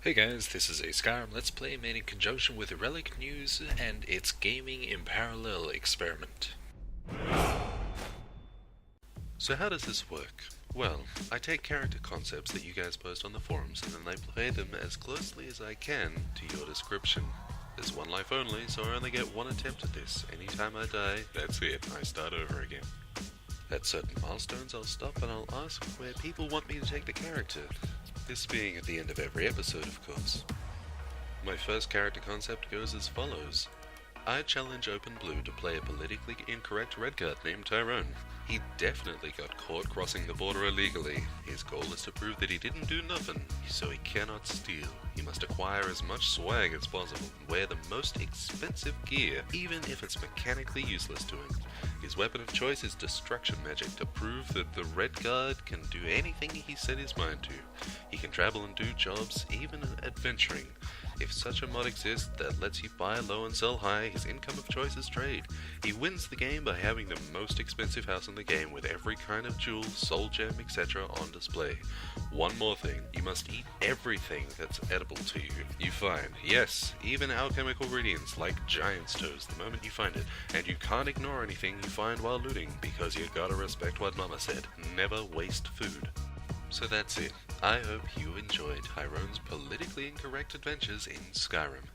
Hey guys, this is a Skyrim Let's Play made in conjunction with Relic News and its Gaming in Parallel experiment. So how does this work? Well, I take character concepts that you guys post on the forums and then I play them as closely as I can to your description. There's one life only, so I only get one attempt at this. Anytime I die, that's it, I start over again. At certain milestones I'll stop and I'll ask where people want me to take the character. This being at the end of every episode, of course. My first character concept goes as follows. I challenge Openblue to play a politically incorrect redguard named Tyrone. He definitely got caught crossing the border illegally. His goal is to prove that he didn't do nothing, so he cannot steal. He must acquire as much swag as possible and wear the most expensive gear, even if it's mechanically useless to him. His weapon of choice is destruction magic to prove that the redguard can do anything he set his mind to. He can travel and do jobs, even adventuring. If such a mod exists that lets you buy low and sell high, his income of choice is trade. He wins the game by having the most expensive house in the game with every kind of jewel, soul gem, etc. on display. One more thing, you must eat everything that's edible to you find. Yes, even alchemical ingredients like giant's toes the moment you find it, and you can't ignore anything you find while looting because you gotta respect what Mama said. Never waste food. So that's it. I hope you enjoyed Tyrone's politically incorrect adventures in Skyrim.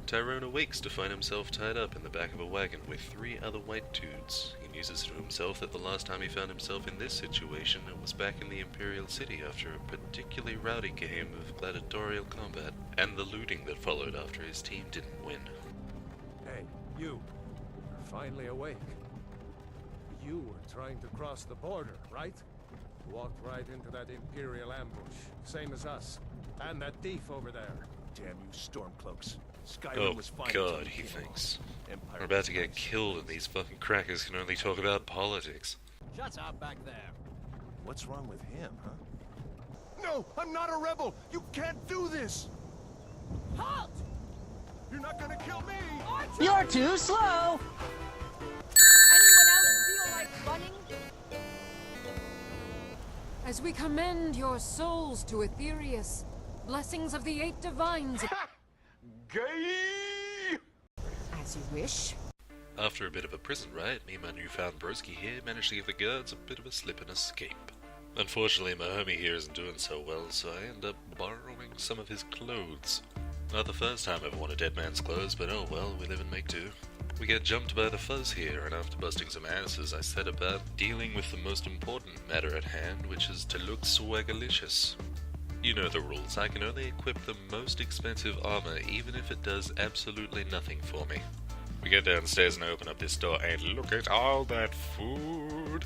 Tyrone awakes to find himself tied up in the back of a wagon with 3 other white dudes. He muses to himself that the last time he found himself in this situation it was back in the Imperial City after a particularly rowdy game of gladiatorial combat, and the looting that followed after his team didn't win. Hey, you're finally awake. You were trying to cross the border, right? Walked right into that Imperial ambush, same as us. And that thief over there. Damn you Stormcloaks. Skyrim was fine. Oh god, he thinks. We're about to get killed and these fucking crackers can only talk about politics. Shut up back there. What's wrong with him, huh? No, I'm not a rebel! You can't do this! Halt! You're not gonna kill me! You're too slow! Anyone else feel like running? As we commend your souls to Aetherius, blessings of the 8 divines. Gay! As you wish. After a bit of a prison riot, me and my newfound broski here managed to give the guards a bit of a slip and escape. Unfortunately, my homie here isn't doing so well, so I end up borrowing some of his clothes. Not the first time I've worn a dead man's clothes, but oh well, we live and make do. We get jumped by the fuzz here, and after busting some asses, I set about dealing with the most important matter at hand, which is to look swagalicious. You know the rules, I can only equip the most expensive armor, even if it does absolutely nothing for me. We get downstairs and open up this door, and look at all that food!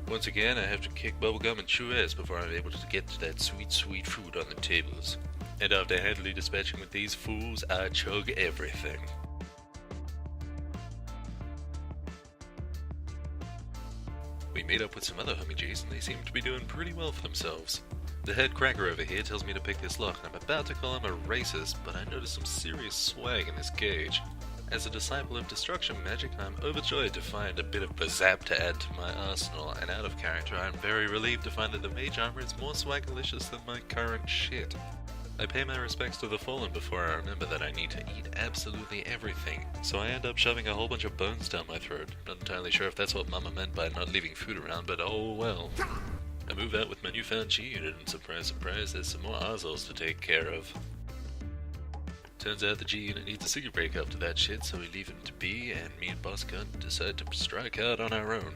Once again, I have to kick bubblegum and chew ass before I'm able to get to that sweet, sweet food on the tables. And after handily dispatching with these fools, I chug everything. We meet up with some other homie G's and they seem to be doing pretty well for themselves. The head cracker over here tells me to pick this lock, and I'm about to call him a racist, but I notice some serious swag in this cage. As a disciple of destruction magic, I'm overjoyed to find a bit of bazap to add to my arsenal, and out of character, I'm very relieved to find that the mage armor is more swagalicious than my current shit. I pay my respects to the fallen before I remember that I need to eat absolutely everything, so I end up shoving a whole bunch of bones down my throat. Not entirely sure if that's what Mama meant by not leaving food around, but oh well. I move out with my newfound G-unit, and surprise, surprise, there's some more assholes to take care of. Turns out the G-unit needs a secret break up to that shit, so we leave him to be, and me and Boss Gun decide to strike out on our own.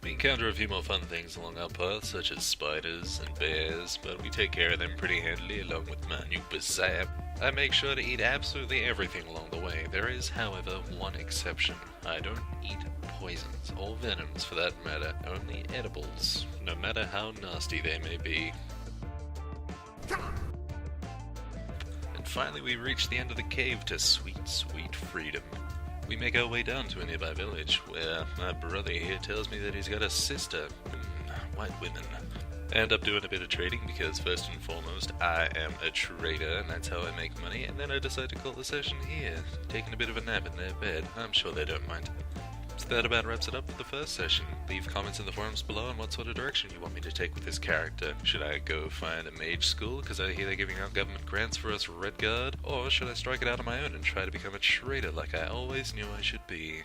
We encounter a few more fun things along our path, such as spiders and bears, but we take care of them pretty handily along with my new bazap. I make sure to eat absolutely everything along the way. There is, however, one exception. I don't eat poisons, or venoms for that matter, only edibles, no matter how nasty they may be. And finally we reach the end of the cave to sweet, sweet freedom. We make our way down to a nearby village, where my brother here tells me that he's got a sister. White women. I end up doing a bit of trading because first and foremost I am a trader and that's how I make money, and then I decide to call the session here, taking a bit of a nap in their bed. I'm sure they don't mind. So that about wraps it up for the first session. Leave comments in the forums below on what sort of direction you want me to take with this character. Should I go find a mage school because I hear they're giving out government grants for us Redguard? Or should I strike it out on my own and try to become a trader like I always knew I should be?